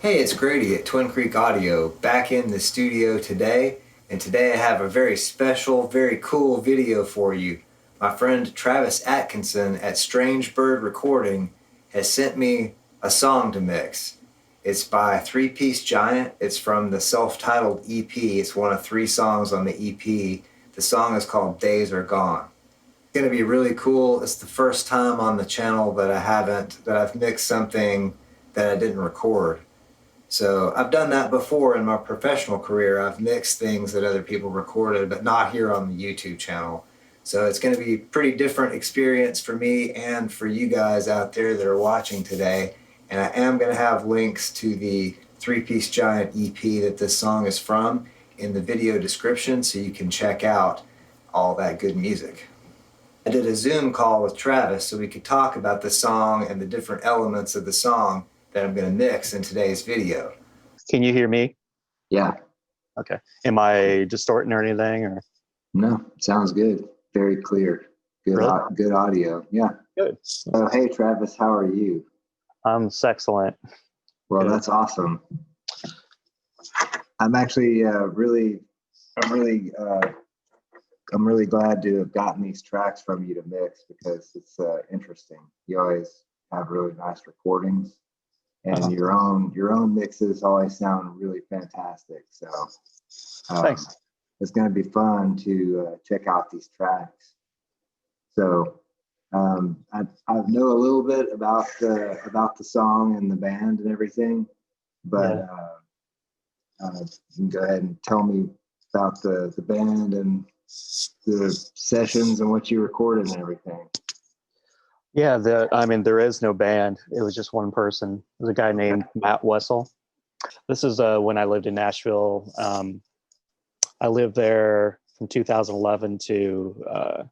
Hey, it's Grady at Twin Creek Audio, back in the studio today, and today I have a very special, very cool video for you. My friend Travis Atkinson at Strangebird Recording has sent me a song to mix. It's by Three Piece Giant. It's from the self-titled EP. It's one of 3 songs on the EP. The song is called Daze Are Gone. It's going to be really cool. It's the first time on the channel that I've mixed something that I didn't record. So I've done that before in my professional career. I've mixed things that other people recorded, but not here on the YouTube channel. So it's going to be a pretty different experience for me and for you guys out there that are watching today. And I am going to have links to the Three Piece Giant EP that this song is from in the video description so you can check out all that good music. I did a Zoom call with Travis so we could talk about the song and the different elements of the song that I'm going to mix in today's video. Can you hear me? Yeah. Okay. Am I distorting or anything? Or No, sounds good. Very clear. Good, really? Good audio. Yeah. Good. So, hey, Travis, how are you? I'm excellent. Well, Good. That's awesome. I'm actually I'm really glad to have gotten these tracks from you to mix because it's interesting. You always have really nice recordings. And your own mixes always sound really fantastic. So Thanks. It's going to be fun to check out these tracks. So I know a little bit about the song and the band and everything, but you can go ahead and tell me about the band and the sessions and what you recorded and everything. Yeah, there is no band. It was just one person. There's a guy named Matt Wessel. This is when I lived in Nashville. I lived there from 2011 to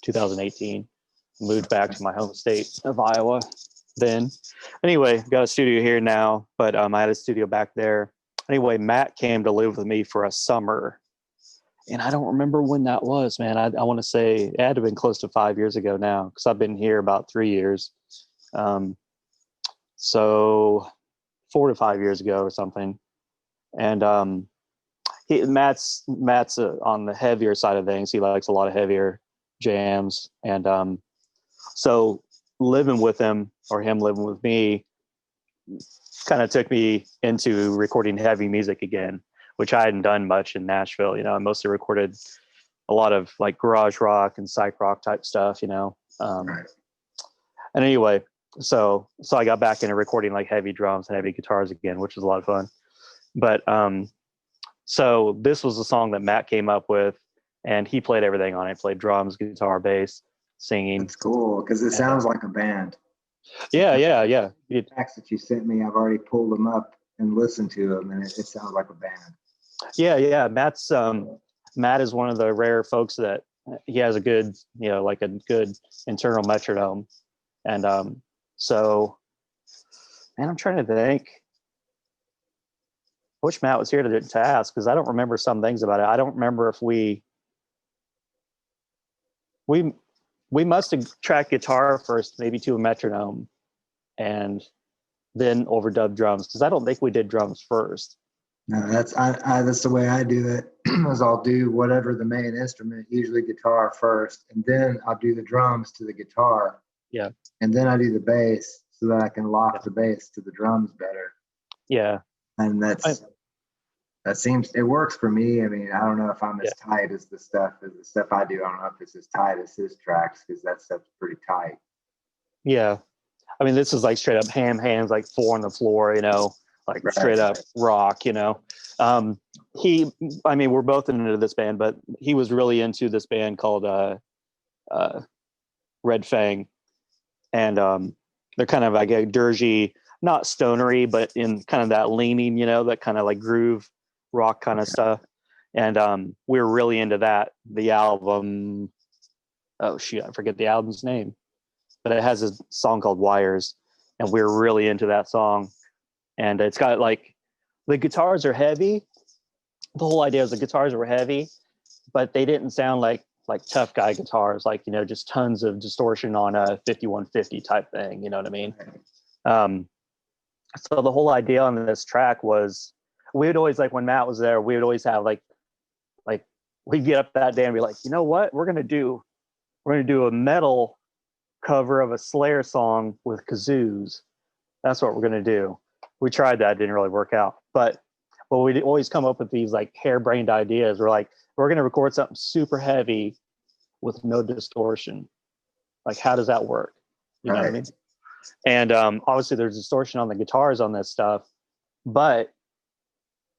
2018. Moved back to my home state of Iowa then. Anyway, got a studio here now, but I had a studio back there. Anyway, Matt came to live with me for a summer. And I don't remember when that was, man. I want to say it had to have been close to 5 years ago now, because I've been here about 3 years. So 4 to 5 years ago or something. And Matt's on the heavier side of things. He likes a lot of heavier jams. And so living with him, or him living with me, kind of took me into recording heavy music again, which I hadn't done much in Nashville. I mostly recorded a lot of like garage rock and psych rock type stuff, Right. And anyway, so I got back into recording like heavy drums and heavy guitars again, which was a lot of fun. But so this was a song that Matt came up with, and he played everything on it. Played drums, guitar, bass, singing. That's cool because it sounds like a band. Yeah. The tracks that you sent me, I've already pulled them up and listened to them, and it sounds like a band. Yeah. Matt is one of the rare folks that he has a good, like a good internal metronome. And so, man, I'm trying to think. I wish Matt was here to ask, because I don't remember some things about it. I don't remember if we must have tracked guitar first, maybe to a metronome, and then overdubbed drums, because I don't think we did drums first. No, that's the way I do it. Is I'll do whatever the main instrument, usually guitar first, and then I'll do the drums to the guitar. Yeah. And then I do the bass so that I can lock the bass to the drums better. Yeah. And it works for me. I mean, I don't know if I'm as tight as the stuff I do. I don't know if it's as tight as his tracks, because that stuff's pretty tight. Yeah. I mean, this is like straight up hands, like 4 on the floor, like right. Straight up rock, we're both into this band, but he was really into this band called Red Fang. And they're kind of like a dirgy, not stonery, but in kind of that leaning, that kind of like groove rock kind of stuff. And we were really into that. The album, oh shoot, I forget the album's name, but it has a song called Wires, and we were really into that song. And it's got like, the guitars are heavy. The whole idea is the guitars were heavy, but they didn't sound like tough guy guitars, like, just tons of distortion on a 5150 type thing. You know what I mean? So the whole idea on this track was, we would always, like when Matt was there, we would always have like we'd get up that day and be like, you know what, we're gonna do a metal cover of a Slayer song with kazoos. That's what we're gonna do. We tried that, didn't really work out, but we'd always come up with these like harebrained ideas. We're like, we're gonna record something super heavy with no distortion. Like, how does that work? You know what I mean? And obviously there's distortion on the guitars on this stuff, but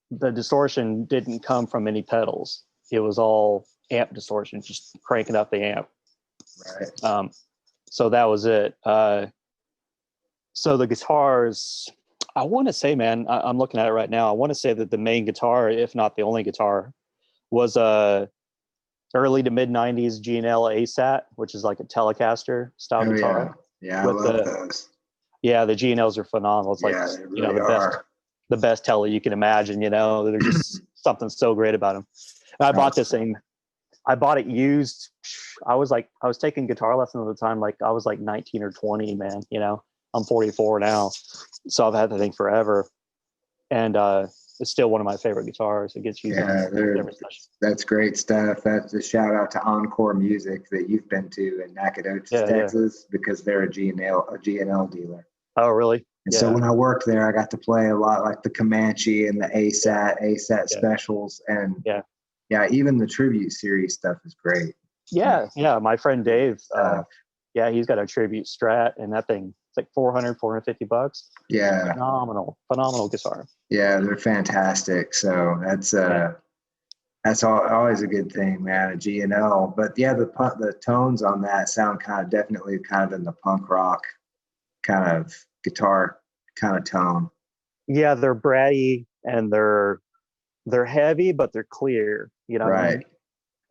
the distortion didn't come from any pedals. It was all amp distortion, just cranking up the amp. Right. So that was it. So the guitars, I want to say, man, I'm looking at it right now. I want to say that the main guitar, if not the only guitar, was a early to mid '90s G&L ASAT, which is like a Telecaster style guitar. Yeah, I love those. Yeah, the G&Ls are phenomenal. It's like, really you know, the best Tele you can imagine. You know, there's just something so great about them. And I bought this thing. I bought it used. I was taking guitar lessons at the time. Like I was like 19 or 20, man. You know, I'm 44 now, so I've had the thing forever, and it's still one of my favorite guitars. It gets used. Yeah, that's great stuff. That's a shout out to Encore Music that you've been to in Nacogdoches, Texas, because they're a G&L dealer. Oh, really? And so when I worked there, I got to play a lot like the Comanche and the ASAT specials, and even the tribute series stuff is great. Yeah. My friend Dave, he's got a tribute Strat, and that thing, it's like $450. Yeah, phenomenal guitar. Yeah, they're fantastic. So that's always a good thing, man. A G&L, but yeah, the tones on that sound definitely in the punk rock kind of guitar kind of tone. Yeah, they're bratty and they're heavy, but they're clear. You know, right? What I mean?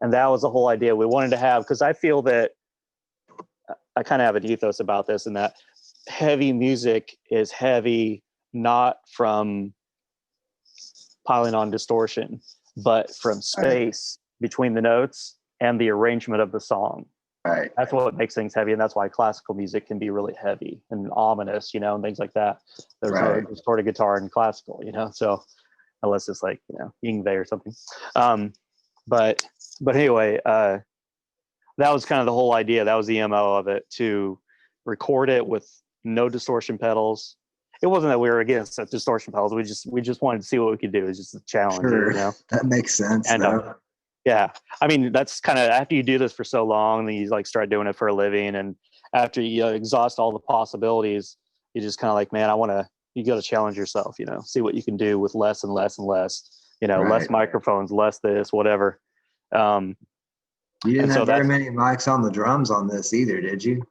And that was the whole idea we wanted to have, because I feel that I kind of have an ethos about this, and that heavy music is heavy not from piling on distortion, but from space between the notes and the arrangement of the song. Right. That's what makes things heavy, and that's why classical music can be really heavy and ominous, you know, and things like that. There's no distorted guitar in classical, you know, so unless it's like, you know, Yngwie or something. But anyway, that was kind of the whole idea. That was the MO of it, to record it with no distortion pedals. It wasn't that we were against distortion pedals. We just wanted to see what we could do. It's just a challenge. Sure. You know? That makes sense. And yeah, I mean, that's kind of, after you do this for so long, then you like start doing it for a living, and after you exhaust all the possibilities, you just kind of like, man, you got to challenge yourself. You know, see what you can do with less and less and less. You know, less microphones, less this, whatever. You didn't have very many mics on the drums on this either, did you?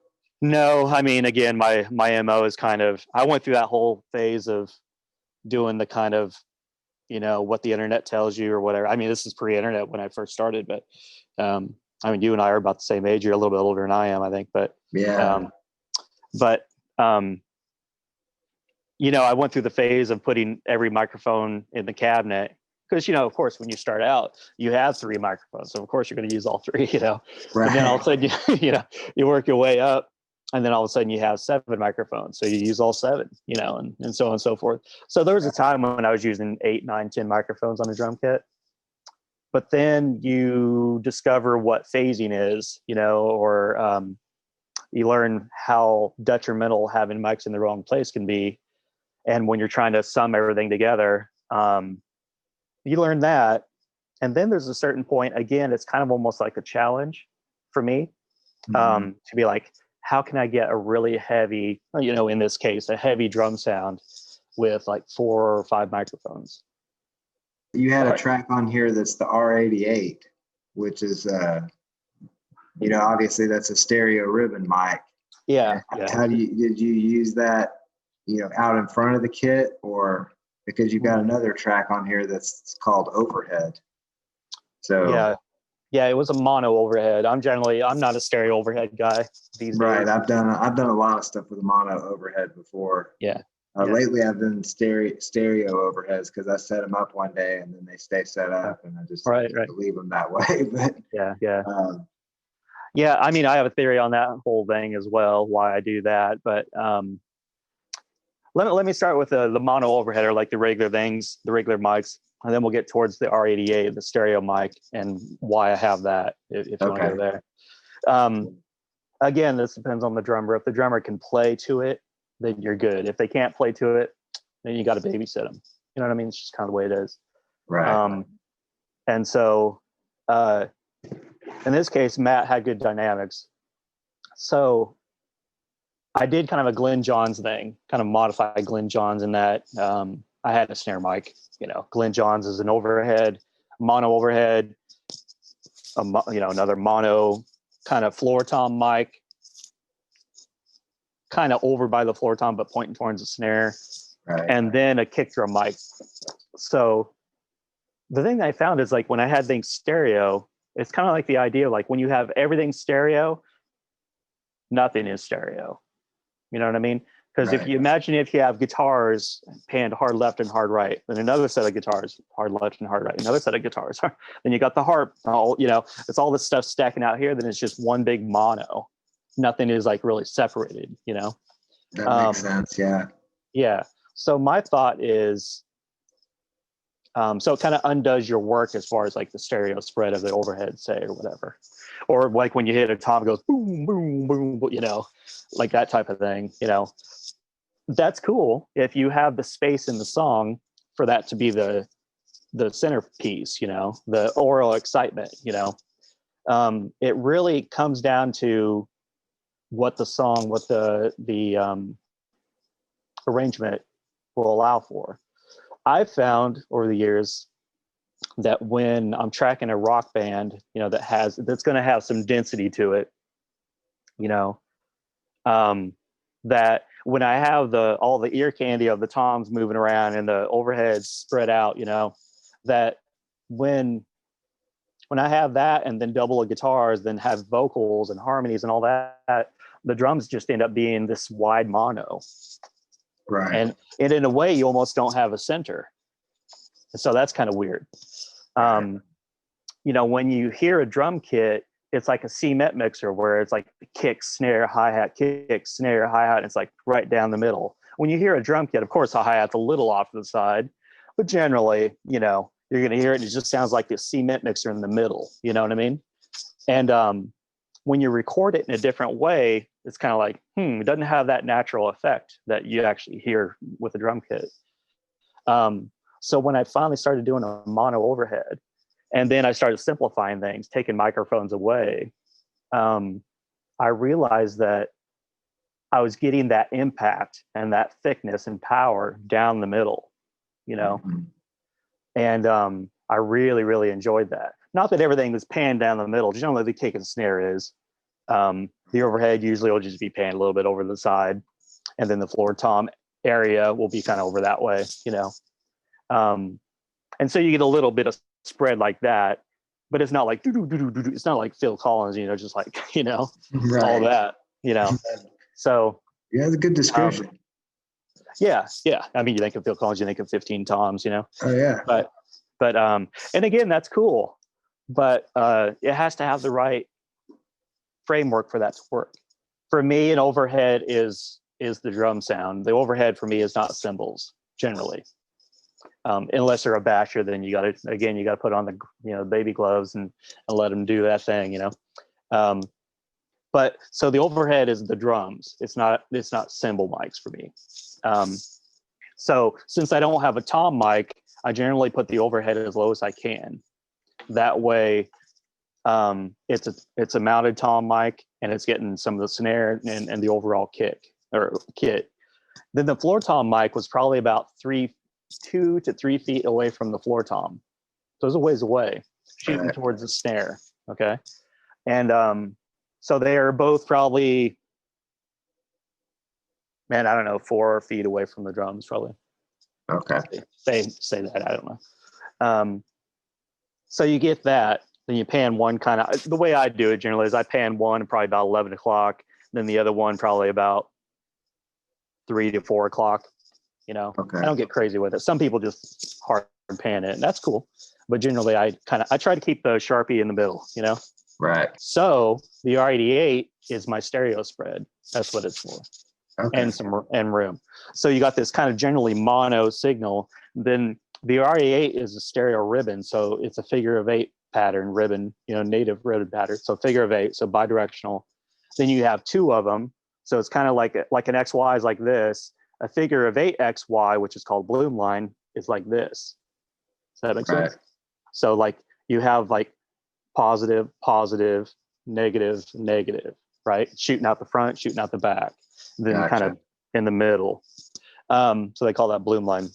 No, I mean, again, my MO is kind of, I went through that whole phase of doing the kind of, you know, what the internet tells you or whatever. I mean, this is pre-internet when I first started, but I mean, you and I are about the same age. You're a little bit older than I am, I think, but you know, I went through the phase of putting every microphone in the cabinet, because, you know, of course, when you start out, you have 3 microphones. So of course you're going to use all 3, you know, and then all of a sudden, you work your way up, and then all of a sudden you have 7 microphones. So you use all 7, you know, and so on and so forth. So there was a time when I was using 8, 9, 10 microphones on a drum kit. But then you discover what phasing is, you know, or you learn how detrimental having mics in the wrong place can be. And when you're trying to sum everything together, you learn that. And then there's a certain point, again, it's kind of almost like a challenge for me, to be like, how can I get a really heavy, you know, in this case, a heavy drum sound with like 4 or 5 microphones? You had a track on here that's the R88, which is, you know, obviously that's a stereo ribbon mic. Yeah. Did you use that, you know, out in front of the kit, or because you've got another track on here that's called Overhead? So yeah, it was a mono overhead. I'm not a stereo overhead guy these days. Right. I've done a lot of stuff with a mono overhead before. Yeah. Lately I've done stereo overheads because I set them up one day and then they stay set up, and I just leave them that way. But yeah, I mean, I have a theory on that whole thing as well, why I do that. But let me start with the mono overhead, or like the regular things, the regular mics, and then we'll get towards the R88, the stereo mic, and why I have that, if you want to go there. Again, this depends on the drummer. If the drummer can play to it, then you're good. If they can't play to it, then you got to babysit them. You know what I mean? It's just kind of the way it is. Right. And so in this case, Matt had good dynamics. So I did kind of a Glenn Johns thing, kind of modified Glenn Johns in that I had a snare mic. You know, Glenn Johns is an overhead, mono overhead, another mono kind of floor tom mic, kind of over by the floor tom, but pointing towards the snare, and then a kick drum mic. So the thing that I found is, like, when I had things stereo, it's kind of like the idea, like when you have everything stereo, nothing is stereo. You know what I mean? Because if you imagine, if you have guitars panned hard left and hard right, then another set of guitars, hard left and hard right, another set of guitars, then you got the harp, it's all this stuff stacking out here, then it's just one big mono. Nothing is like really separated, you know? That makes sense, yeah. Yeah. So my thought is, so it kind of undoes your work as far as like the stereo spread of the overhead, say, or whatever. Or like when you hit a tom, it goes boom, boom, boom, you know, like that type of thing, you know. That's cool if you have the space in the song for that to be the centerpiece, you know, the oral excitement, you know. It really comes down to what the song, what the arrangement will allow for. I've found over the years that when I'm tracking a rock band, you know, that's going to have some density to it, you know, that when I have all the ear candy of the toms moving around and the overheads spread out, you know, that when I have that and then double of guitars, then have vocals and harmonies and all that, the drums just end up being this wide mono. Right. And in a way, you almost don't have a center. So that's kind of weird. You know, when you hear a drum kit, it's like a C-met mixer where it's like kick, snare, hi-hat, kick, snare, hi-hat. It's like right down the middle. When you hear a drum kit, of course, the hi-hat's a little off to the side, but generally, you know, you're going to hear it. And it just sounds like the cement mixer in the middle. You know what I mean? And when you record it in a different way, it's kind of like, it doesn't have that natural effect that you actually hear with a drum kit. So when I finally started doing a mono overhead, and then I started simplifying things, taking microphones away, I realized that I was getting that impact and that thickness and power down the middle, you know? Mm-hmm. And I really, really enjoyed that. Not that everything was panned down the middle. Generally, the kick and snare is. The overhead usually will just be panned a little bit over the side. And then the floor tom area will be kind of over that way, you know? And so you get a little bit of spread like that, but it's not like it's not like Phil Collins, you know, just like, you know, all that, you know. So yeah, that's a good description. Yeah. I mean, you think of Phil Collins, you think of 15 toms, you know. Oh yeah. But and again, that's cool, but it has to have the right framework for that to work. For me, an overhead is the drum sound. The overhead for me is not cymbals generally. Unless you're a basher, then you got to put on the, you know, baby gloves and let them do that thing, you know. But so the overhead is the drums. It's not cymbal mics for me. So since I don't have a tom mic, I generally put the overhead as low as I can. That way, it's a mounted tom mic and it's getting some of the snare and the overall kit. Then the floor tom mic was probably about 2 to 3 feet away from the floor tom. So it was a ways away, shooting towards the snare. Okay. And so they are both probably, I don't know, 4 feet away from the drums, probably. Okay. Say that, I don't know. So you get that, then you pan one kind of, the way I do it generally is I pan one probably about 11 o'clock, then the other one probably about 3 to 4 o'clock. You know, okay. I don't get crazy with it. Some people just hard pan it, and that's cool. But generally, I try to keep the Sharpie in the middle, you know? Right. So the R88 is my stereo spread. That's what it's for. Okay. and room. So you got this kind of generally mono signal. Then the RE8 is a stereo ribbon, so it's a figure of eight pattern ribbon, native ribbon pattern. So figure of eight, so bidirectional. Then you have two of them, so it's kind of like an XY is like this. A figure of eight XY, which is called Bloom line, is like this. Does that make sense? So like you have like positive, positive, negative, negative, right? Shooting out the front, shooting out the back, then kind of in the middle. So they call that Bloom line.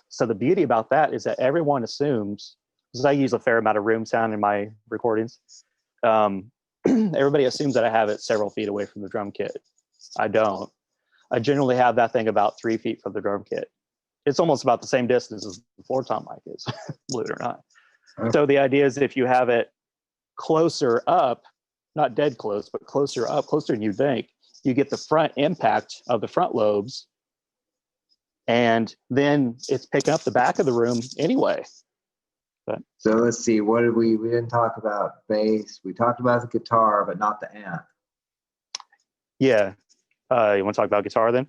So the beauty about that is that everyone assumes, because I use a fair amount of room sound in my recordings, everybody assumes that I have it several feet away from the drum kit. I don't. I generally have that thing about 3 feet from the drum kit. It's almost about the same distance as the floor tom mic is, believe it or not. Okay. So the idea is if you have it closer up, not dead close, but closer up, closer than you think, you get the front impact of the front lobes, and then it's picking up the back of the room anyway. But, so let's see, what did we didn't talk about bass. We talked about the guitar, but not the amp. Yeah. You want to talk about guitar then?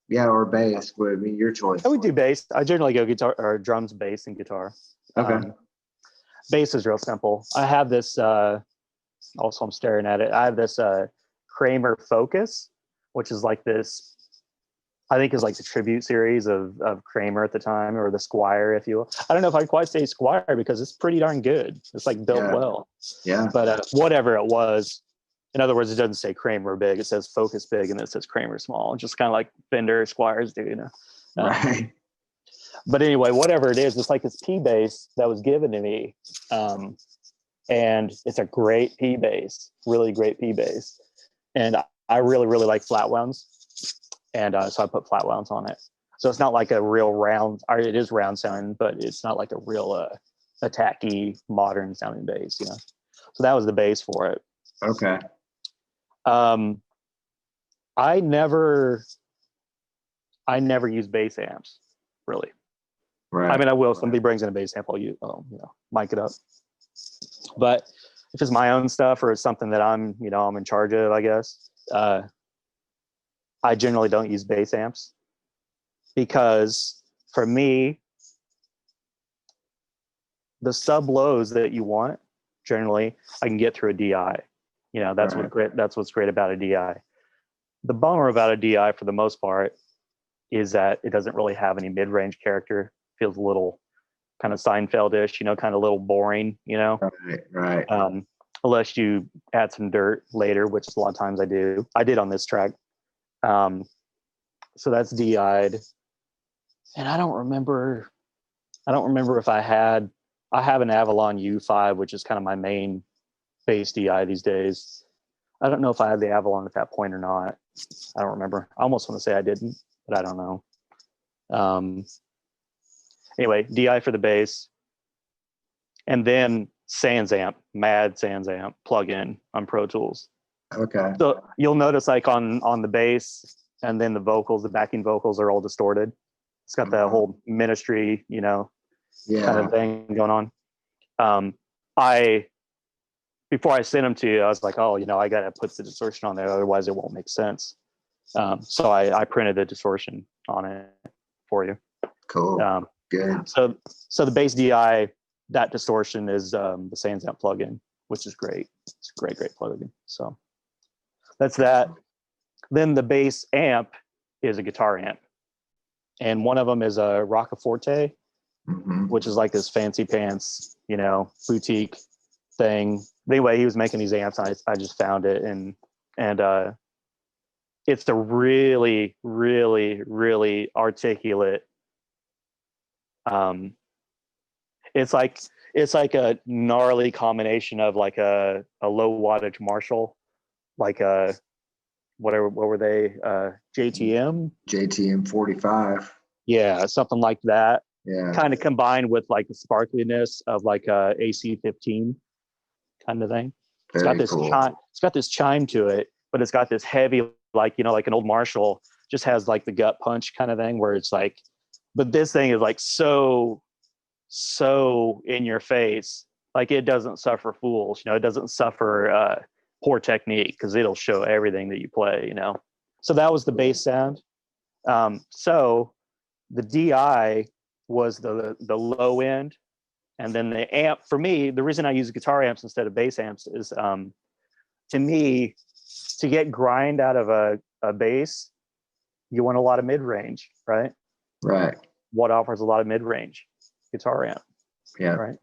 Yeah, or bass. Would be your choice. I would do bass. I generally go guitar or drums, bass, and guitar. Okay. Bass is real simple. I have this, also I'm staring at it. I have this Kramer Focus, which is like this, I think is like the tribute series of Kramer at the time, or the Squire, if you will. I don't know if I'd quite say Squire because it's pretty darn good. It's like built well. Yeah. But whatever it was, in other words, it doesn't say Kramer big. It says Focus big, and it says Kramer small. Just kind of like Fender Squires do, Right. But anyway, whatever it is, it's like this P bass that was given to me. And it's a great P bass, really great P bass. And I really, really like flat wounds. And so I put flat wounds on it. So it's not like a real round, or it is round sounding, but it's not like a real attacky, modern sounding bass, So that was the bass for it. Okay. I never use bass amps, really. Right. I mean, I will. If somebody brings in a bass amp, I'll mic it up. But if it's my own stuff or it's something that I'm in charge of, I guess, I generally don't use bass amps, because for me, the sub lows that you want, generally, I can get through a DI. That's what's great about a DI. The bummer about a DI, for the most part, is that it doesn't really have any mid-range character. Feels a little kind of Seinfeld-ish, kind of a little boring, Right. Unless you add some dirt later, which a lot of times I do. I did on this track. So that's DI'd. And I don't remember if I have an Avalon U5, which is kind of my main bass DI these days. I don't know if I had the Avalon at that point or not. I don't remember. I almost want to say I didn't, but I don't know. Anyway, DI for the bass. And then Sans Amp, Mad Sans Amp plugin on Pro Tools. Okay. So you'll notice like on the bass, and then the vocals, the backing vocals are all distorted. It's got the whole Ministry, kind of thing going on. Before I sent them to you, I was like, I got to put the distortion on there, otherwise it won't make sense. So I printed the distortion on it for you. Cool. Good. So the bass DI, that distortion is the Sans Amp plugin, which is great. It's a great plugin. So that's that. Then the bass amp is a guitar amp, and one of them is a Roccaforte, which is like this fancy pants, boutique thing. But anyway, he was making these amps. I just found it, and it's a really, really, really articulate. It's like a gnarly combination of like a low wattage Marshall, like a what were they? JTM 45. Yeah, something like that. Yeah. Kind of combined with like the sparkliness of like a AC-15 kind of thing. It's got this chime. It's got this chime to it, but it's got this heavy, like like an old Marshall just has like the gut punch kind of thing, where it's like, but this thing is like so in your face. Like it doesn't suffer fools. It doesn't suffer poor technique, because it'll show everything that you play. So that was the bass sound. So the DI was the low end, and then the amp. For me, the reason I use guitar amps instead of bass amps is, to me, to get grind out of a bass, you want a lot of mid range, right? Right. What offers a lot of mid range? Guitar amp. Yeah. Right.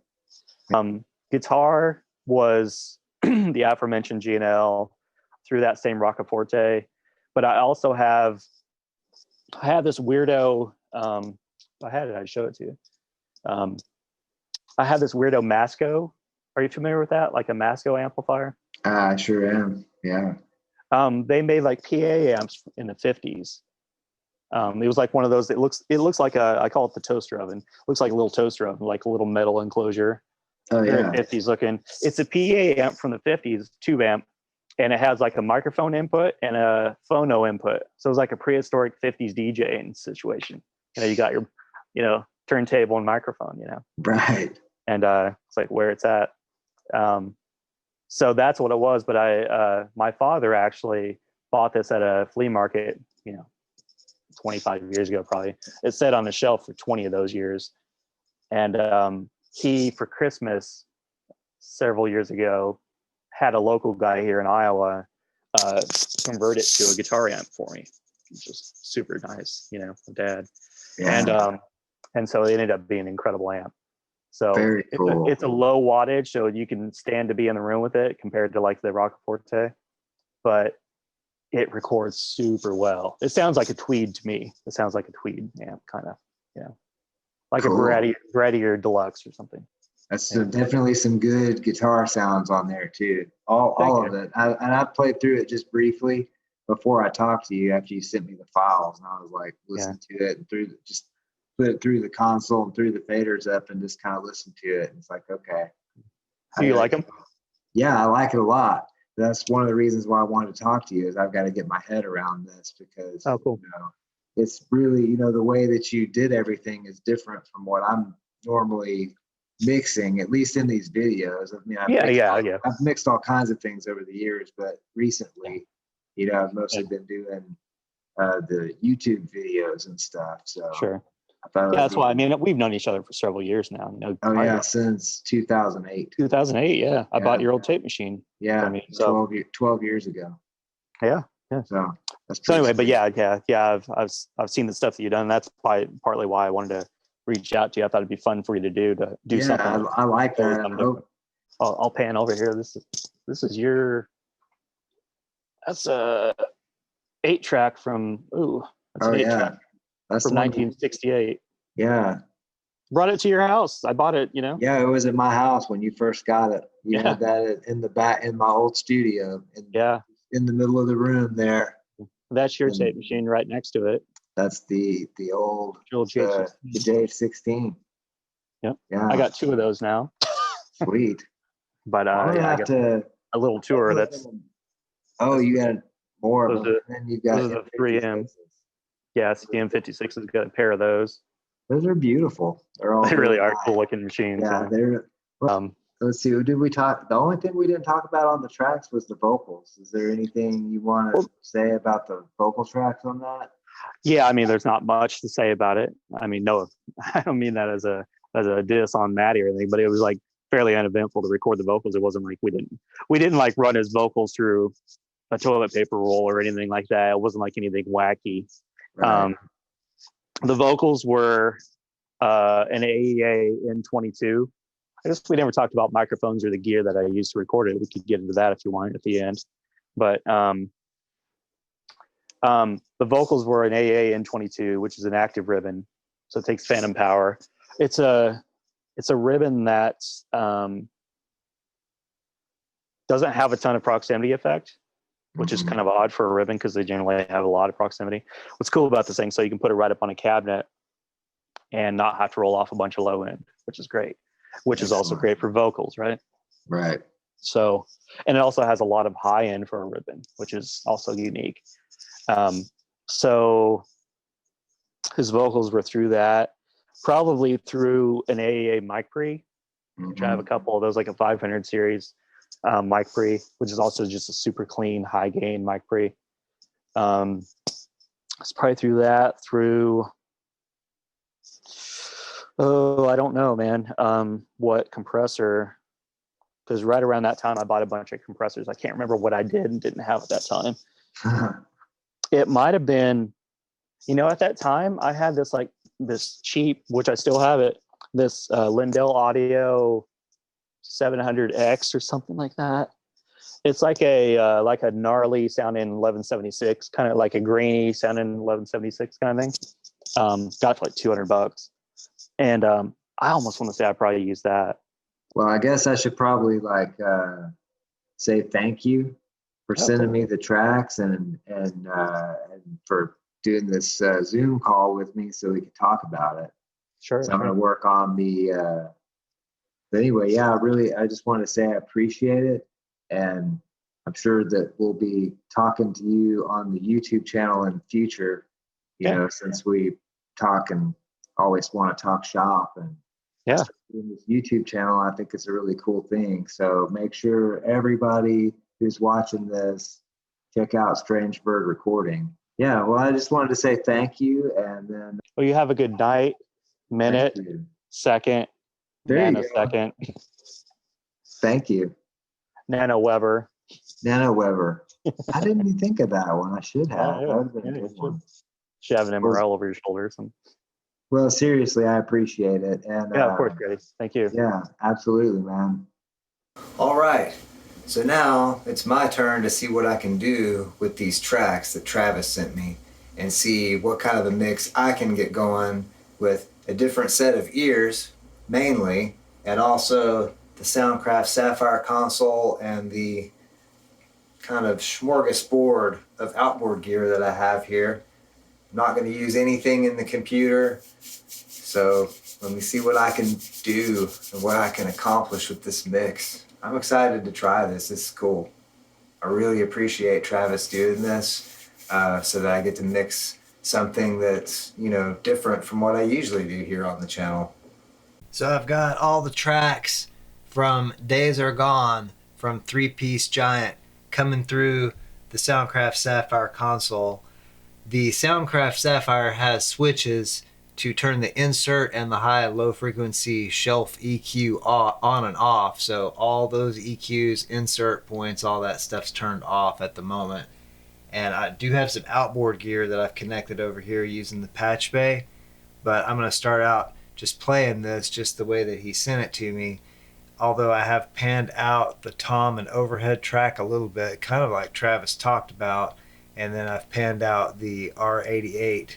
Guitar was the aforementioned G&L through that same Roccaforte, but I also have this weirdo. I had it. I'd show it to you. I have this weirdo Masco. Are you familiar with that? Like a Masco amplifier? I sure am. Yeah. They made like PA amps in the 50s. It was like one of those. It looks like I call it the toaster oven. It looks like a little toaster oven, like a little metal enclosure. Oh Very yeah. 50s looking. It's a PA amp from the 50s, tube amp, and it has like a microphone input and a phono input. So it was like a prehistoric 50s DJing situation. You got your, turntable and microphone, Right. and it's like where it's at. So that's what it was. But my father actually bought this at a flea market, 25 years ago, probably. It sat on the shelf for 20 of those years. And he, for Christmas several years ago, had a local guy here in Iowa convert it to a guitar amp for me, which is super nice, dad. Yeah. And so it ended up being an incredible amp. So Very cool. It's a low wattage, so you can stand to be in the room with it compared to like the Roccaforte, but it records super well. It sounds like a Tweed to me. It sounds like a Tweed amp, kind of, like Cool. a Grady or Deluxe or something. That's definitely some good guitar sounds on there too. All of it. I played through it just briefly before I talked to you after you sent me the files, and I was like, listen to it and just put it through the console and threw the faders up and just kind of listen to it. And it's like, okay. Do you like them? Yeah, I like it a lot. That's one of the reasons why I wanted to talk to you, is I've got to get my head around this, because cool. It's really, the way that you did everything is different from what I'm normally mixing, at least in these videos. I mean, I've mixed all kinds of things over the years, but recently, I've mostly been doing the YouTube videos and stuff. So sure. That's why. I mean, we've known each other for several years now. Since 2008. 2008, yeah. I bought your old tape machine. Yeah, from me, so. 12 years ago. Yeah. So that's anyway, sweet. but I've seen the stuff that you've done. That's partly why I wanted to reach out to you. I thought it'd be fun for you to do something. I like that. I'll pan over here. This is your. That's a 8-track from. That's an 8-track. That's from 1968. Yeah. Brought it to your house. I bought it, Yeah, it was at my house when you first got it. You had that in the back in my old studio. In the middle of the room there. That's your tape machine right next to it. That's the old J16. Yep. Yeah. I got 2 of those now. Sweet. But I got a little tour that's. Oh, you got more of them. And then you got the 3M. Yeah, CM56 has got a pair of those. Those are beautiful. They really are cool looking machines. Yeah, they're. Let's see. Did we talk? The only thing we didn't talk about on the tracks was the vocals. Is there anything you want to say about the vocal tracks on that? Yeah, I mean, there's not much to say about it. I mean, no, I don't mean that as a diss on Matty or anything, but it was like fairly uneventful to record the vocals. It wasn't like we didn't like run his vocals through a toilet paper roll or anything like that. It wasn't like anything wacky. Right. The vocals were an AEA N22. I guess we never talked about microphones or the gear that I used to record it. We could get into that if you want at the end. But the vocals were an AEA N22, which is an active ribbon. So it takes phantom power. It's a ribbon that doesn't have a ton of proximity effect, which is kind of odd for a ribbon because they generally have a lot of proximity. What's cool about this thing, so you can put it right up on a cabinet and not have to roll off a bunch of low end, which is great, which is also great for vocals, right? Right. So, and it also has a lot of high end for a ribbon, which is also unique. So his vocals were through that, probably through an AEA mic pre, which I have a couple of those, like a 500 series mic pre, which is also just a super clean, high gain mic pre. It's probably through that, I don't know, man. What compressor? Because right around that time, I bought a bunch of compressors. I can't remember what I did and didn't have at that time. It might have been, at that time, I had this cheap, which I still have it, this Lindell Audio 700X or something like that. It's like a gnarly sounding 1176, kind of like a grainy sounding 1176 kind of thing. Got it for like $200. And I almost want to say I probably used that. Well, I guess I should probably say thank you for sending me the tracks and for doing this Zoom call with me so we could talk about it. Sure. So I'm going to work on but anyway, yeah, I just want to say I appreciate it. And I'm sure that we'll be talking to you on the YouTube channel in the future, since we talk and always want to talk shop. And yeah, in this YouTube channel, I think it's a really cool thing. So make sure everybody who's watching this, check out Strangebird Recording. Yeah, well, I just wanted to say thank you. And then... Well, you have a good night, minute, second, nanosecond. Thank you. Nanoweber. I didn't even think of that one. I should have. Yeah. That would have been a good one. Should have an MRL over your shoulders. Well, seriously, I appreciate it. And yeah, of course, Grady. Thank you. Yeah, absolutely, man. All right. So now it's my turn to see what I can do with these tracks that Travis sent me and see what kind of a mix I can get going with a different set of ears, mainly, and also the Soundcraft Sapphyre console and the kind of smorgasbord of outboard gear that I have here. I'm not going to use anything in the computer, so let me see what I can do and what I can accomplish with this mix. I'm excited to try this. This is cool. I really appreciate Travis doing this so that I get to mix something that's, different from what I usually do here on the channel. So I've got all the tracks from Days Are Gone from Three Piece Giant coming through the Soundcraft Sapphyre console. The Soundcraft Sapphyre has switches to turn the insert and the high and low frequency shelf EQ on and off. So all those EQs, insert points, all that stuff's turned off at the moment. And I do have some outboard gear that I've connected over here using the patch bay, but I'm going to start out just playing this just the way that he sent it to me. Although I have panned out the tom and overhead track a little bit, kind of like Travis talked about, and then I've panned out the R88,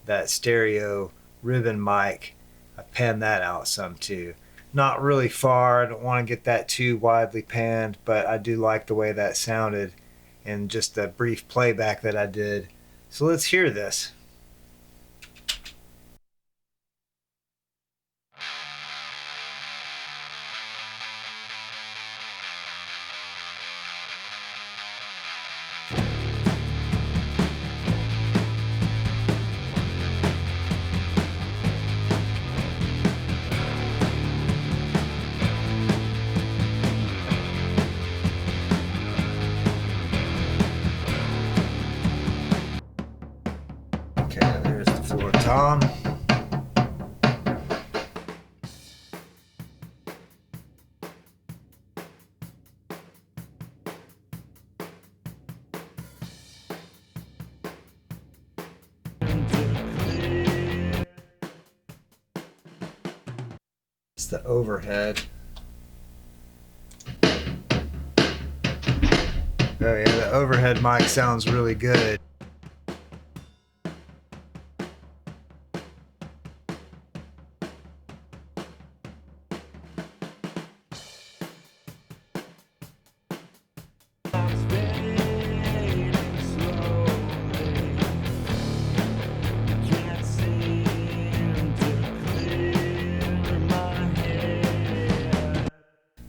that stereo ribbon mic. I panned that out some too. Not really far, I don't want to get that too widely panned, but I do like the way that sounded in just the brief playback that I did. So let's hear this. Okay, there's the floor tom. It's the overhead. Oh yeah, the overhead mic sounds really good.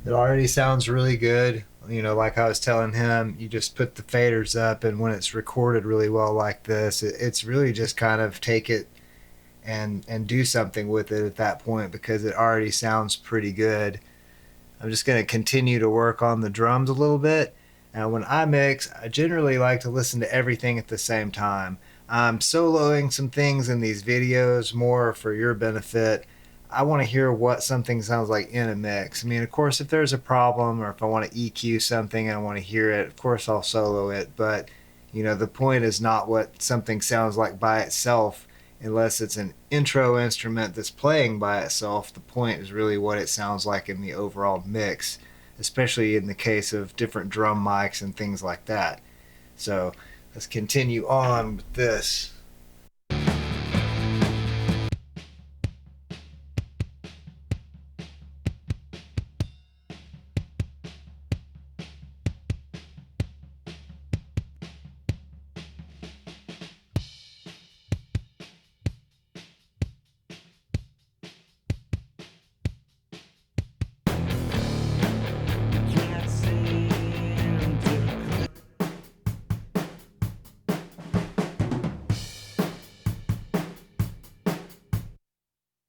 It already sounds really good. Like I was telling him, you just put the faders up, and when it's recorded really well like this, it's really just kind of take it and do something with it at that point, because it already sounds pretty good. I'm just going to continue to work on the drums a little bit, And when I mix, I generally like to listen to everything at the same time. I'm soloing some things in these videos more for your benefit. I want to hear what something sounds like in a mix. I mean, of course, if there's a problem or if I want to EQ something and I want to hear it, of course I'll solo it. But, the point is not what something sounds like by itself unless it's an intro instrument that's playing by itself. The point is really what it sounds like in the overall mix, especially in the case of different drum mics and things like that. So let's continue on with this.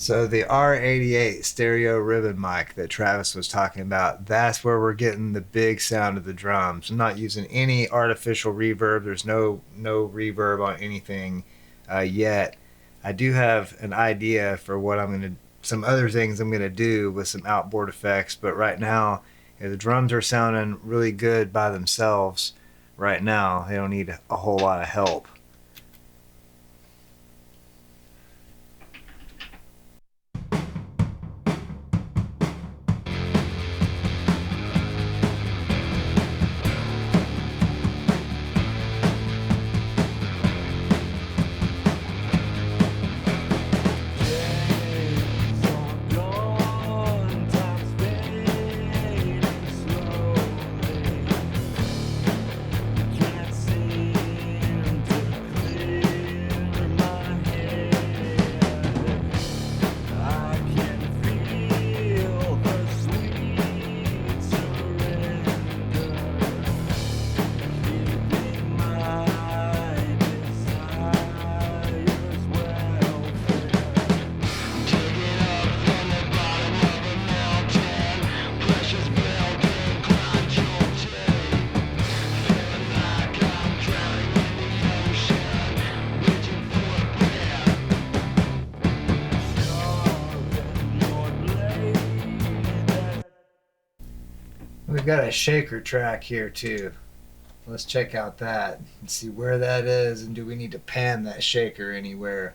So the R88 stereo ribbon mic that Travis was talking about, that's where we're getting the big sound of the drums. I'm not using any artificial reverb. There's no reverb on anything yet. I do have an idea for what some other things I'm gonna do with some outboard effects, but right now, the drums are sounding really good by themselves. Right now, they don't need a whole lot of help. We've got a shaker track here too. Let's check out that and see where that is, and do we need to pan that shaker anywhere?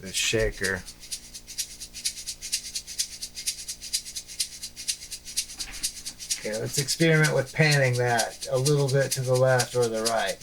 The shaker. Okay, let's experiment with panning that a little bit to the left or the right.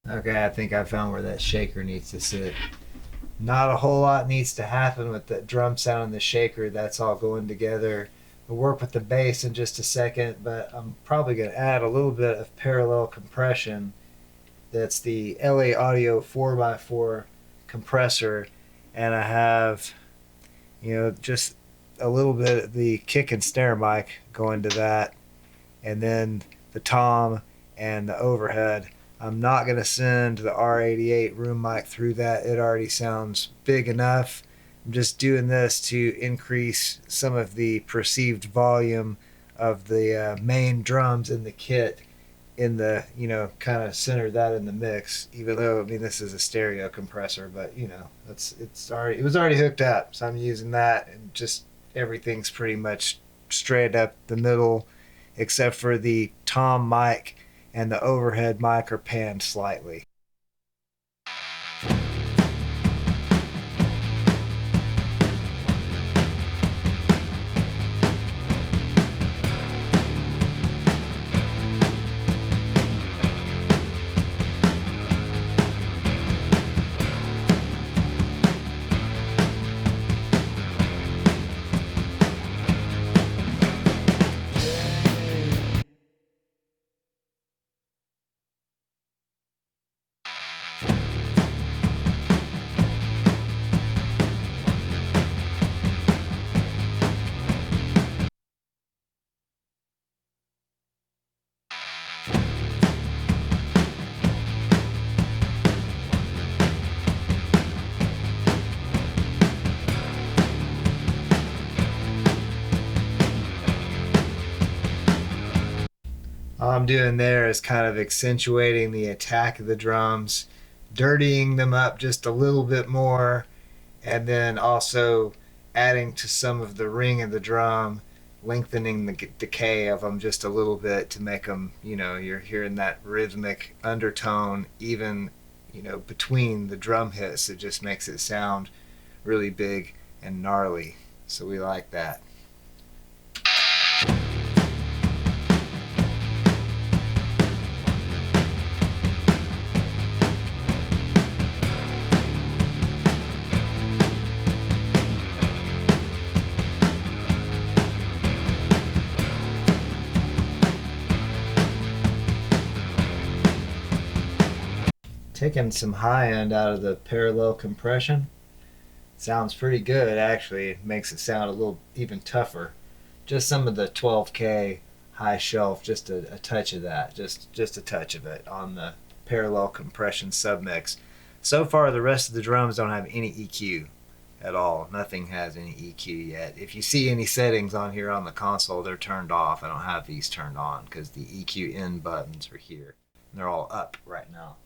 Okay, I think I found where that shaker needs to sit. Not a whole lot needs to happen with the drum sound and the shaker. That's all going together. We'll work with the bass in just a second, but I'm probably going to add a little bit of parallel compression. That's the LA Audio 4x4 compressor, and I have, just a little bit of the kick and snare mic going to that, and then the tom and the overhead. I'm not going to send the R88 room mic through that. It already sounds big enough. I'm just doing this to increase some of the perceived volume of the main drums in the kit in the, kind of center that in the mix, even though, this is a stereo compressor, but, it was already hooked up. So I'm using that, and just everything's pretty much straight up the middle, except for the tom mic and the overhead mic are panned slightly. All I'm doing there is kind of accentuating the attack of the drums, dirtying them up just a little bit more, and then also adding to some of the ring of the drum, lengthening the decay of them just a little bit to make them, you're hearing that rhythmic undertone even, between the drum hits. It just makes it sound really big and gnarly. So we like that. Taking some high end out of the parallel compression. Sounds pretty good, actually. It makes it sound a little even tougher. Just some of the 12K high shelf, just a touch of that, just a touch of it on the parallel compression submix. So far, the rest of the drums don't have any EQ at all. Nothing has any EQ yet. If you see any settings on here on the console, they're turned off. I don't have these turned on because the EQ in buttons are here. And they're all up right now.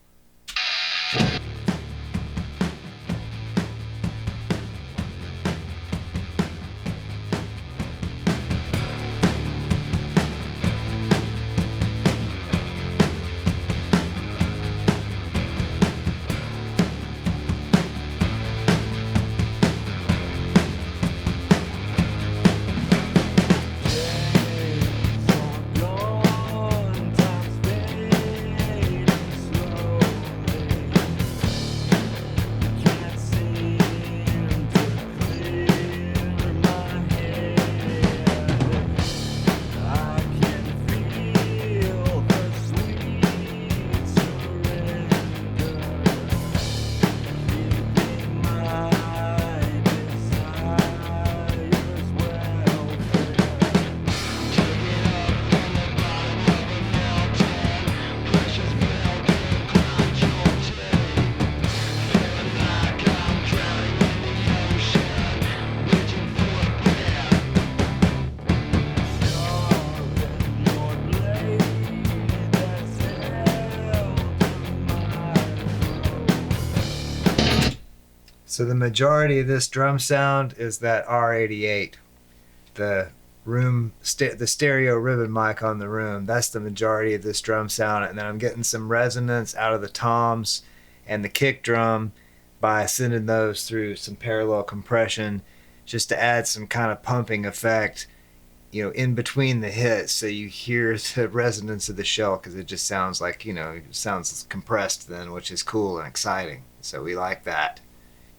So the majority of this drum sound is that R88, the the stereo ribbon mic on the room. That's the majority of this drum sound, and then I'm getting some resonance out of the toms and the kick drum by sending those through some parallel compression, just to add some kind of pumping effect, in between the hits, so you hear the resonance of the shell, because it just sounds like, it sounds compressed then, which is cool and exciting. So we like that.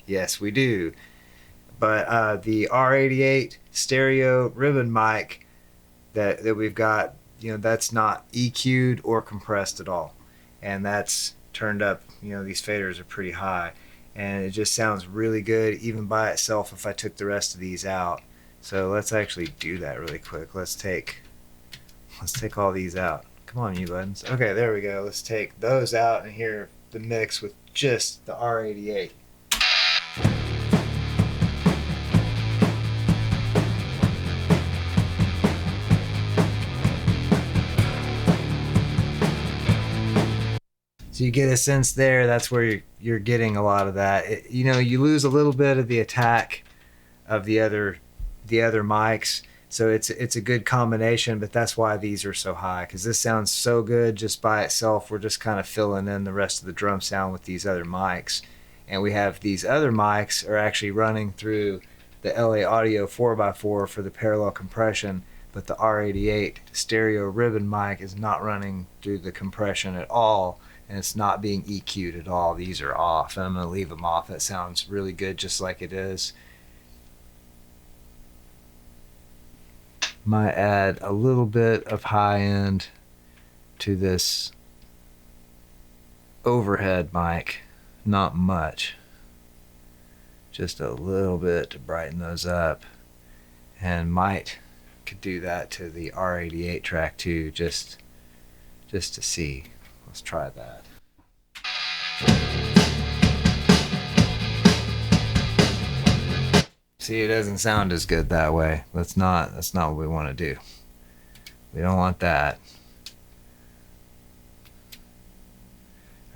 Yes, we do. But the R88 stereo ribbon mic that we've got, that's not EQ'd or compressed at all. And that's turned up, these faders are pretty high. And it just sounds really good even by itself if I took the rest of these out. So let's actually do that really quick. Let's take all these out. Come on, you buttons. Okay, there we go. Let's take those out and hear the mix with just the R88. So you get a sense there, that's where you're getting a lot of that. You lose a little bit of the attack of the other mics, so it's a good combination, but that's why these are so high, because this sounds so good just by itself. We're just kind of filling in the rest of the drum sound with these other mics, and we have these other mics are actually running through the LA Audio 4x4 for the parallel compression, but the R88 stereo ribbon mic is not running through the compression at all, and it's not being EQ'd at all. These are off, and I'm going to leave them off. That sounds really good just like it is. Might add a little bit of high end to this overhead mic. Not much. Just a little bit to brighten those up. And could do that to the R88 track too, just to see. Let's try that. See, it doesn't sound as good that way. That's not what we want to do. We don't want that.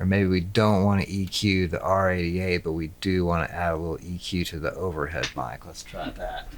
Or maybe we don't want to EQ the R88, but we do want to add a little EQ to the overhead mic. Let's try that.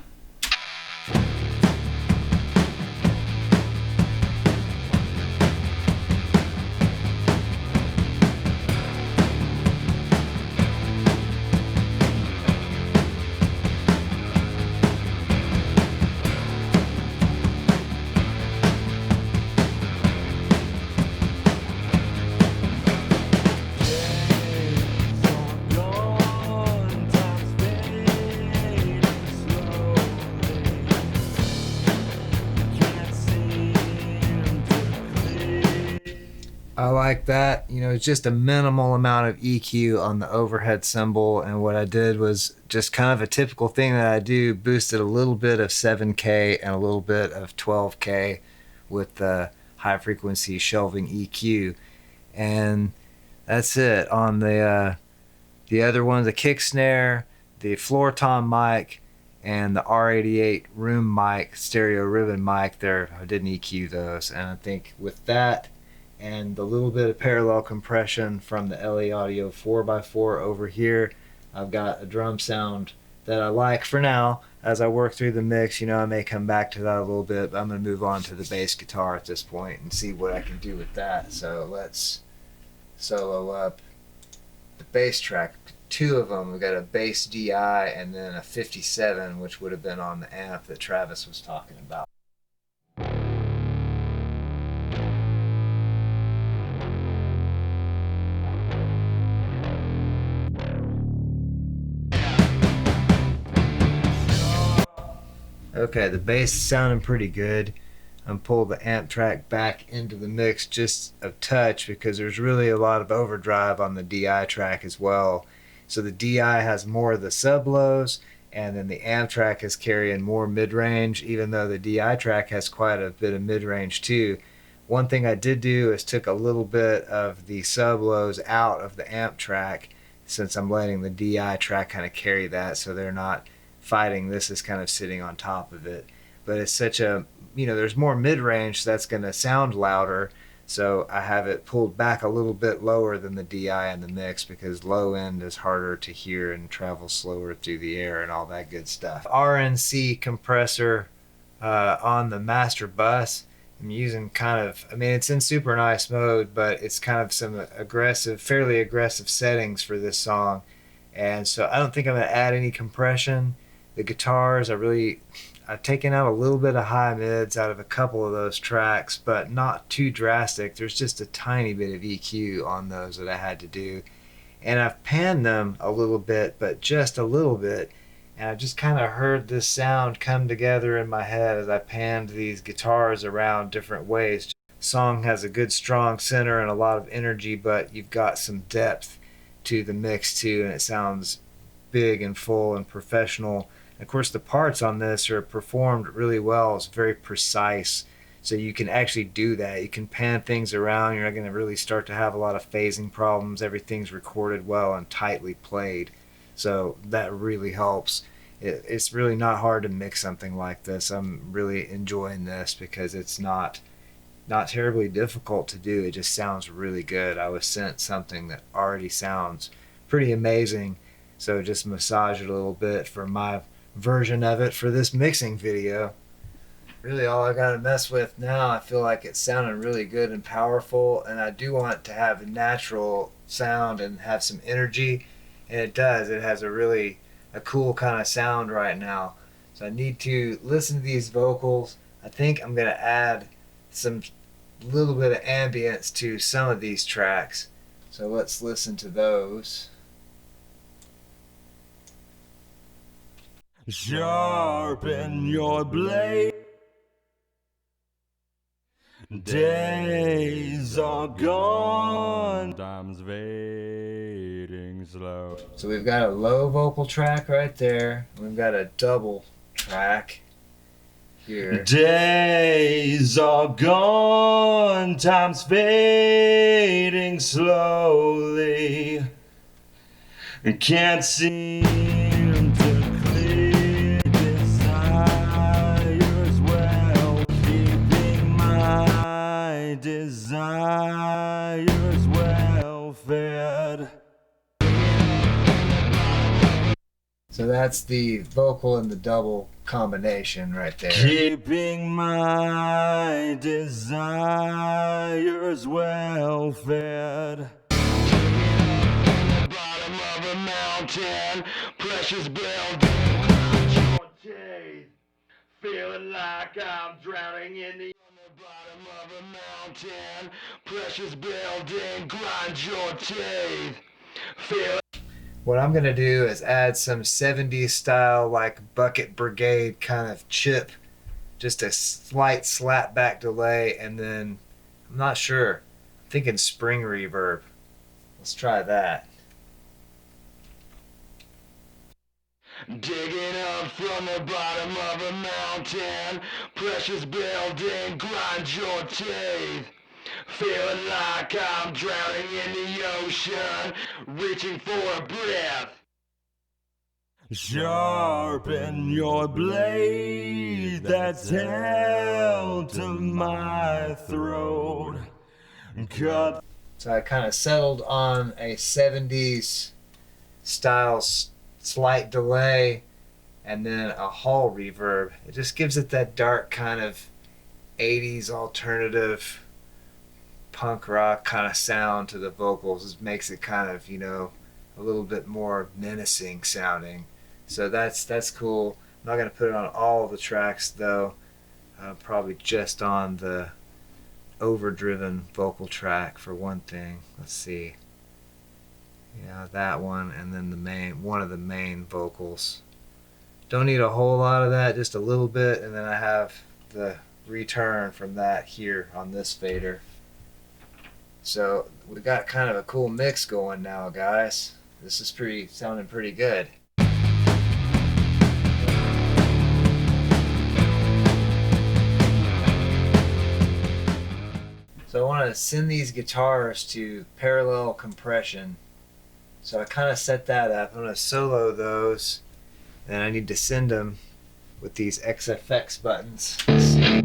I like that. You know, it's just a minimal amount of EQ on the overhead cymbal, and what I did was just kind of a typical thing that I do, boosted a little bit of 7K and a little bit of 12K with the high frequency shelving EQ, and that's it. On the other one, the kick snare, the floor tom mic, and the R88 room mic, stereo ribbon mic there, I didn't EQ those, and I think with that and the little bit of parallel compression from the LA Audio 4x4 over here, I've got a drum sound that I like for now. As I work through the mix, you know, I may come back to that a little bit, but I'm going to move on to the bass guitar at this point and see what I can do with that. So let's solo up the bass track. Two of them. We've got a bass DI and then a 57, which would have been on the amp that Travis was talking about. Okay, the bass is sounding pretty good. I'm pulling the amp track back into the mix just a touch because there's really a lot of overdrive on the DI track as well. So the DI has more of the sub lows, and then the amp track is carrying more mid-range, even though the DI track has quite a bit of mid-range too. One thing I did do is took a little bit of the sub lows out of the amp track, since I'm letting the DI track kind of carry that, so they're not fighting. This is kind of sitting on top of it, but it's such a, you know, there's more mid-range, so that's going to sound louder, so I have it pulled back a little bit lower than the DI in the mix because low end is harder to hear and travels slower through the air and all that good stuff. RNC compressor on the master bus. I'm using kind of, I mean, it's in super nice mode, but it's kind of some aggressive, fairly aggressive settings for this song, and so I don't think I'm going to add any compression. The guitars, I've taken out a little bit of high mids out of a couple of those tracks, but not too drastic. There's just a tiny bit of EQ on those that I had to do. And I've panned them a little bit, but just a little bit. And I just kind of heard this sound come together in my head as I panned these guitars around different ways. The song has a good strong center and a lot of energy, but you've got some depth to the mix too, and it sounds big and full and professional. Of course, the parts on this are performed really well. It's very precise, so you can actually do that. You can pan things around. You're not going to really start to have a lot of phasing problems. Everything's recorded well and tightly played, so that really helps. It's really not hard to mix something like this. I'm really enjoying this because it's not terribly difficult to do. It just sounds really good. I was sent something that already sounds pretty amazing, so just massage it a little bit for my version of it for this mixing video. Really all I gotta mess with now, I feel like it's sounding really good and powerful, and I do want it to have a natural sound and have some energy, and it does. It has a cool kind of sound right now. So I need to listen to these vocals. I think I'm gonna add some little bit of ambience to some of these tracks, so let's listen to those. Sharpen your blade. Days are gone. Time's fading slow. So we've got a low vocal track right there. We've got a double track here. Days are gone. Time's fading slowly. Can't seem to clear desires well, keeping my desires welfare. So that's the vocal and the double combination right there. Keeping my desires well fed. Bottom of a mountain, precious building, feeling like I'm drowning in the bottom of a mountain, precious building, grind your teeth. Feel. What I'm gonna do is add some 70s style, like Bucket Brigade kind of chip, just a slight slap back delay, and then I'm not sure, I'm thinking spring reverb. Let's try that. Digging up from the bottom of a mountain, precious building, grind your teeth. Feeling like I'm drowning in the ocean, reaching for a breath. Sharpen your blade that's held to my throat. Cut. So I kind of settled on a 70s style slight delay and then a hall reverb. It just gives it that dark kind of 80s alternative punk rock kind of sound to the vocals. It makes it kind of, you know, a little bit more menacing sounding. So that's cool. I'm not going to put it on all of the tracks though. Probably just on the overdriven vocal track for one thing. Let's see. Yeah, that one, and then one of the main vocals. Don't need a whole lot of that, just a little bit, and then I have the return from that here on this fader. So we got kind of a cool mix going now, guys. This is sounding pretty good. So I want to send these guitars to parallel compression. So I kind of set that up. I'm going to solo those, and I need to send them with these XFX buttons. Let's see.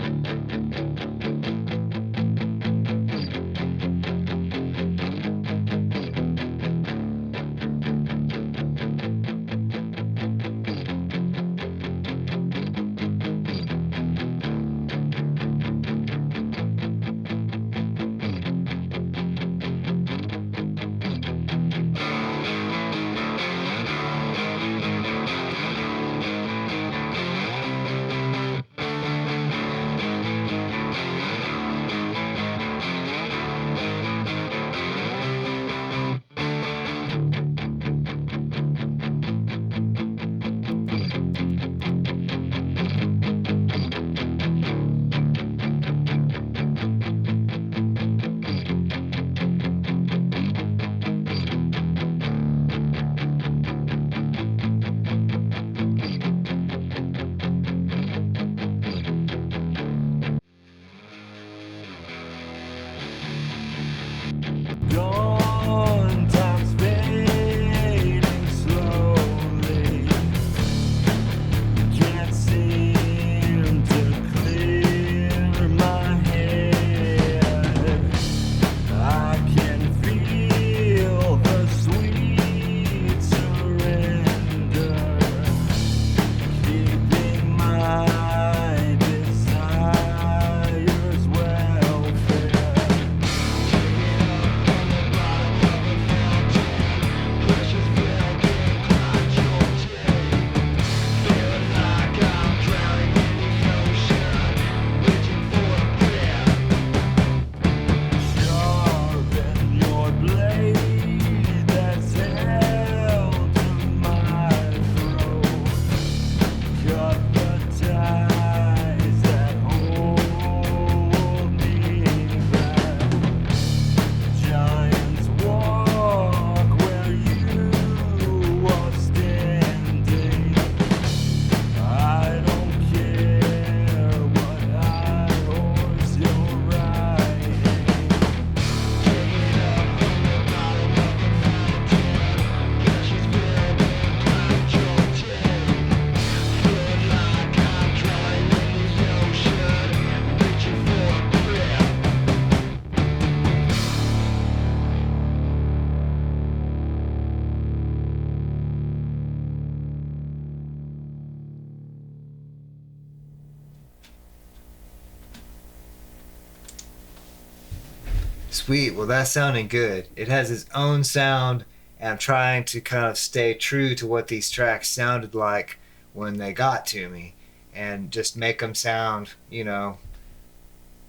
Sweet. Well, that's sounding good. It has its own sound, and I'm trying to kind of stay true to what these tracks sounded like when they got to me, and just make them sound,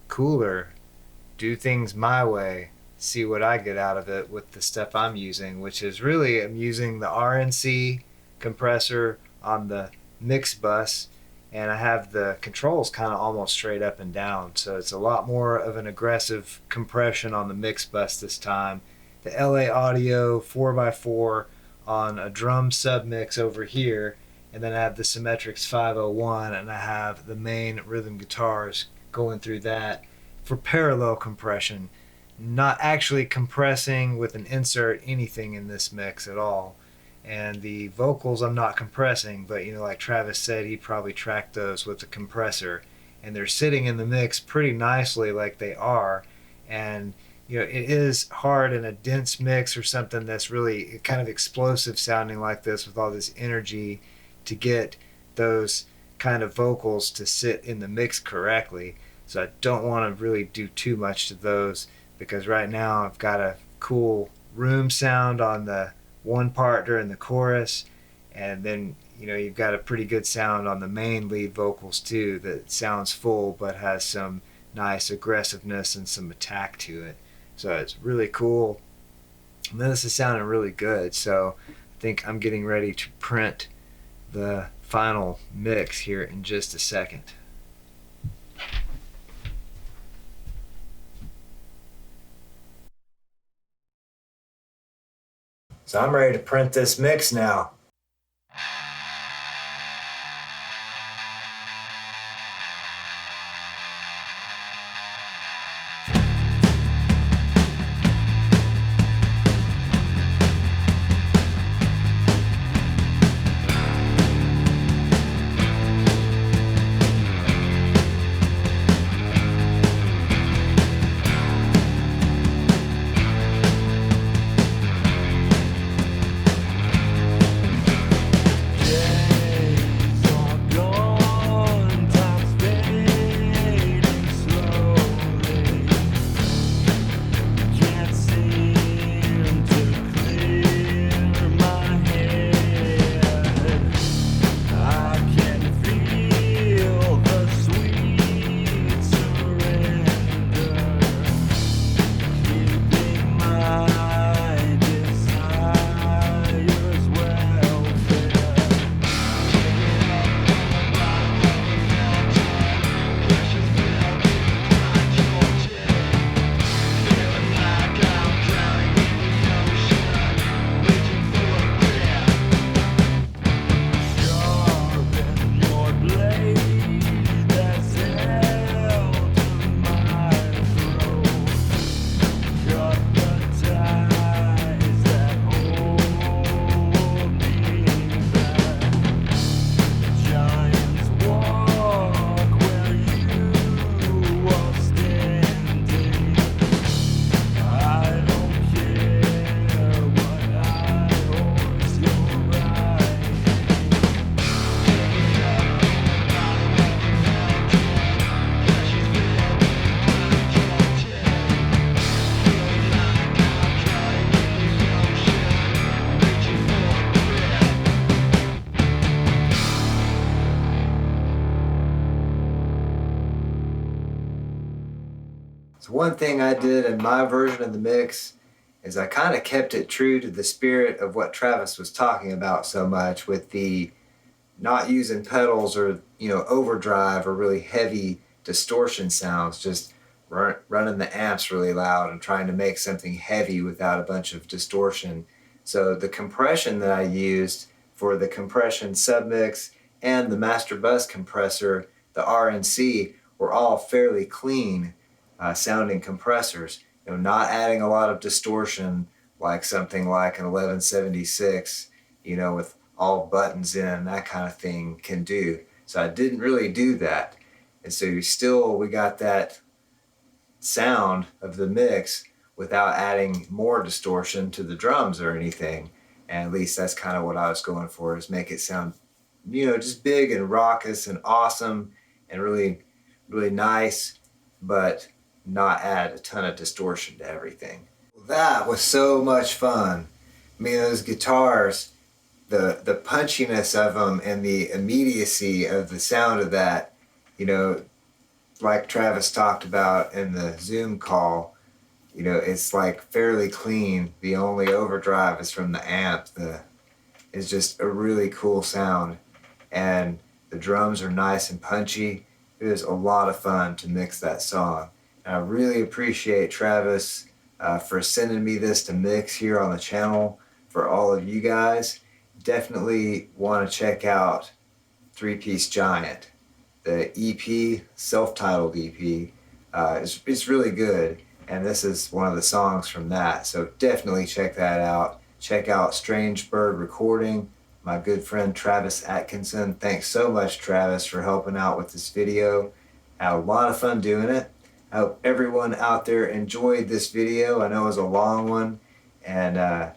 cooler, do things my way, see what I get out of it with the stuff I'm using, which is really I'm using the RNC compressor on the mix bus, and I have the controls kind of almost straight up and down, so it's a lot more of an aggressive compression on the mix bus this time. The LA Audio 4x4 on a drum submix over here, and then I have the Symetrix 501, and I have the main rhythm guitars going through that for parallel compression, not actually compressing with an insert anything in this mix at all. And the vocals I'm not compressing, but like Travis said, he probably tracked those with the compressor, and they're sitting in the mix pretty nicely like they are. And it is hard in a dense mix or something that's really kind of explosive sounding like this with all this energy to get those kind of vocals to sit in the mix correctly. So I don't want to really do too much to those, because right now I've got a cool room sound on the one part during the chorus, and then you've got a pretty good sound on the main lead vocals too that sounds full but has some nice aggressiveness and some attack to it. So it's really cool. And then this is sounding really good, so I think I'm getting ready to print the final mix here in just a second. So I'm ready to print this mix now. So one thing I did in my version of the mix is I kind of kept it true to the spirit of what Travis was talking about so much, with the not using pedals or overdrive or really heavy distortion sounds, just running the amps really loud and trying to make something heavy without a bunch of distortion. So the compression that I used for the compression submix and the master bus compressor, the RNC, were all fairly clean sounding compressors. Not adding a lot of distortion like something like an 1176, with all buttons in, that kind of thing can do. So I didn't really do that. And so we got that sound of the mix without adding more distortion to the drums or anything. And at least that's kind of what I was going for, is make it sound, just big and raucous and awesome and really, really nice, but not add a ton of distortion to everything. That was so much fun. I mean, those guitars, the punchiness of them and the immediacy of the sound of that, you know, like Travis talked about in the Zoom call, you know, it's like fairly clean. The only overdrive is from the amp. It's just a really cool sound. And the drums are nice and punchy. It was a lot of fun to mix that song. And I really appreciate Travis for sending me this to mix here on the channel for all of you guys. Definitely want to check out Three Piece Giant. The EP, self-titled EP, is really good, and this is one of the songs from that, so definitely check that out. Check out Strangebird Recording, my good friend Travis Atkinson. Thanks so much, Travis, for helping out with this video. I had a lot of fun doing it. I hope everyone out there enjoyed this video. I know it was a long one, and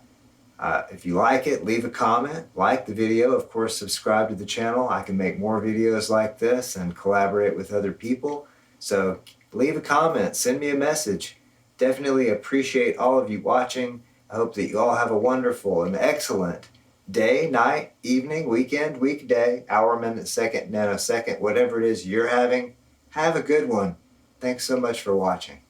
if you like it, leave a comment, like the video, of course, subscribe to the channel. I can make more videos like this and collaborate with other people. So leave a comment, send me a message. Definitely appreciate all of you watching. I hope that you all have a wonderful and excellent day, night, evening, weekend, weekday, hour, minute, second, nanosecond, whatever it is you're having. Have a good one. Thanks so much for watching.